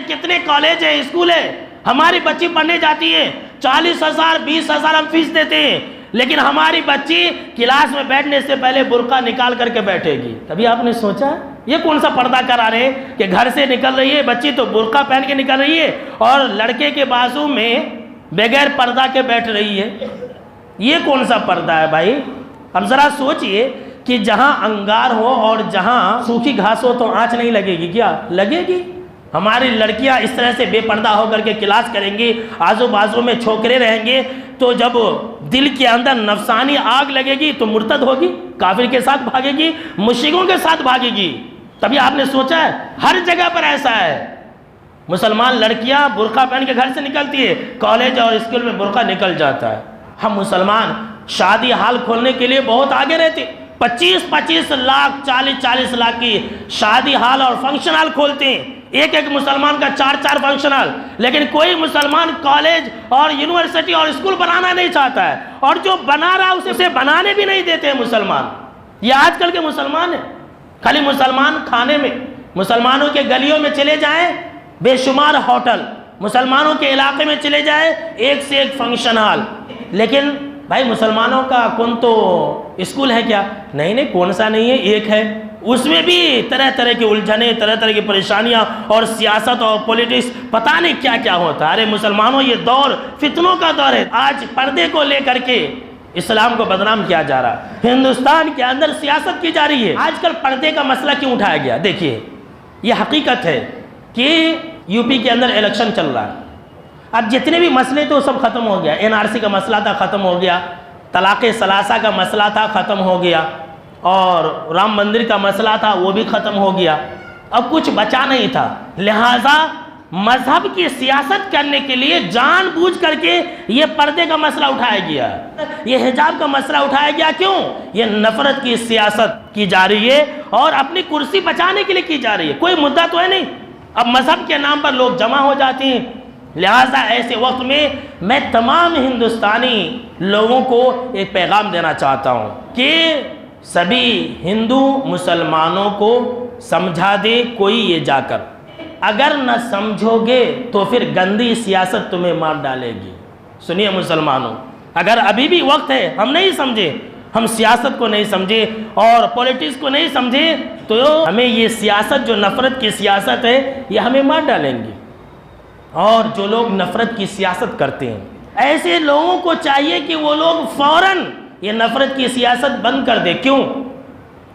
کتنے کالج ہیں، اسکول ہے، ہماری بچی پڑھنے جاتی ہے، 40,000 20,000 ہم فیس دیتے ہیں، لیکن ہماری بچی کلاس میں بیٹھنے سے پہلے برقع نکال کر کے بیٹھے گی۔ کبھی آپ نے سوچا یہ کون سا پردہ کرا رہے ہیں کہ گھر سے نکل رہی ہے بچی تو برقع پہن کے نکل رہی ہے اور لڑکے کے بازو میں بغیر پردہ کے بیٹھ رہی ہے؟ یہ کون سا پردہ ہے بھائی؟ اب ذرا سوچئے کہ جہاں انگار ہو اور جہاں سوکھی گھاس ہو تو آنچ نہیں لگے گی کیا؟ لگے گی۔ ہماری لڑکیاں اس طرح سے بے پردہ ہو کر کے کلاس کریں گی، آزو بازو میں چھوکرے رہیں گے، تو جب دل کے اندر نفسانی آگ لگے گی تو مرتد ہوگی، کافر کے ساتھ بھاگے گی، مشرکوں کے ساتھ بھاگے گی۔ تبھی آپ نے سوچا ہے ہر جگہ پر ایسا ہے، مسلمان لڑکیاں برقع پہن کے گھر سے نکلتی ہے، کالج اور اسکول میں برقع نکل جاتا ہے۔ ہم مسلمان شادی ہال کھولنے کے لیے بہت آگے رہتے، 25 لاکھ 40 لاکھ کی شادی ہال اور فنکشن ہال کھولتے ہیں، ایک مسلمان کا 4 فنکشن ہال، لیکن کوئی مسلمان کالج اور یونیورسٹی اور اسکول بنانا نہیں چاہتا ہے، اور جو بنا رہا اسے بنانے بھی نہیں دیتے ہیں مسلمان۔ یہ آج کل کے مسلمان ہیں۔ خالی مسلمان کھانے میں، مسلمانوں کے گلیوں میں چلے جائیں بے شمار ہوٹل، مسلمانوں کے علاقے میں چلے جائیں ایک سے ایک فنکشن ہال، لیکن بھائی مسلمانوں کا کون تو اسکول ہے کیا؟ نہیں، کون سا نہیں ہے، ایک ہے، اس میں بھی طرح طرح کی الجھنیں، طرح طرح کی پریشانیاں اور سیاست اور پولیٹکس، پتہ نہیں کیا کیا ہوتا ہے۔ ارے مسلمانوں یہ دور فتنوں کا دور ہے۔ آج پردے کو لے کر کے اسلام کو بدنام کیا جا رہا ہے، ہندوستان کے اندر سیاست کی جا رہی ہے۔ آج کل پردے کا مسئلہ کیوں اٹھایا گیا؟ دیکھیے یہ حقیقت ہے کہ یو پی کے اندر الیکشن چل رہا ہے، اب جتنے بھی مسئلے تھے وہ سب ختم ہو گیا، NRC کا مسئلہ تھا ختم ہو گیا، طلاق ثلاثہ کا مسئلہ تھا ختم ہو گیا، اور رام مندر کا مسئلہ تھا وہ بھی ختم ہو گیا، اب کچھ بچا نہیں تھا۔ لہٰذا مذہب کی سیاست کرنے کے لیے جان بوجھ کر کے یہ پردے کا مسئلہ اٹھایا گیا، یہ حجاب کا مسئلہ اٹھایا گیا۔ کیوں؟ یہ نفرت کی سیاست کی جا رہی ہے اور اپنی کرسی بچانے کے لیے کی جا رہی ہے، کوئی مدعا تو ہے نہیں، اب مذہب کے نام پر لوگ جمع ہو جاتے ہیں۔ لہٰذا ایسے وقت میں تمام ہندوستانی لوگوں کو ایک پیغام دینا چاہتا ہوں کہ سبھی ہندو مسلمانوں کو سمجھا دے کوئی یہ جا کر، اگر نہ سمجھو گے تو پھر گندی سیاست تمہیں مار ڈالے گی۔ سنیے مسلمانوں، اگر ابھی بھی وقت ہے، ہم نہیں سمجھے، ہم سیاست کو نہیں سمجھے اور پولیٹکس کو نہیں سمجھے، تو ہمیں یہ سیاست جو نفرت کی سیاست ہے یہ ہمیں مار ڈالیں گی۔ اور جو لوگ نفرت کی سیاست کرتے ہیں ایسے لوگوں کو چاہیے کہ وہ لوگ فوراً یہ نفرت کی سیاست بند کر دے۔ کیوں؟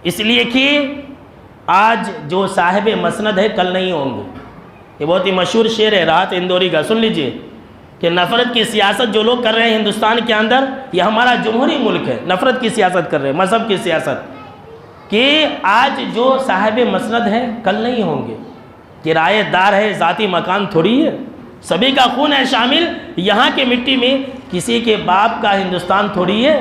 اس لیے کہ آج جو صاحب مسند ہے کل نہیں ہوں گے۔ یہ بہت ہی مشہور شعر ہے راحت اندوری کا، سن لیجئے کہ نفرت کی سیاست جو لوگ کر رہے ہیں ہندوستان کے اندر، یہ ہمارا جمہوری ملک ہے، نفرت کی سیاست کر رہے ہیں، مذہب کی سیاست، کہ آج جو صاحب مسند ہے کل نہیں ہوں گے، کرایہ دار ہے، ذاتی مکان تھوڑی ہے، سبھی کا خون ہے شامل، یہاں کے مٹی میں کسی کے باپ کا ہندوستان تھوڑی ہے۔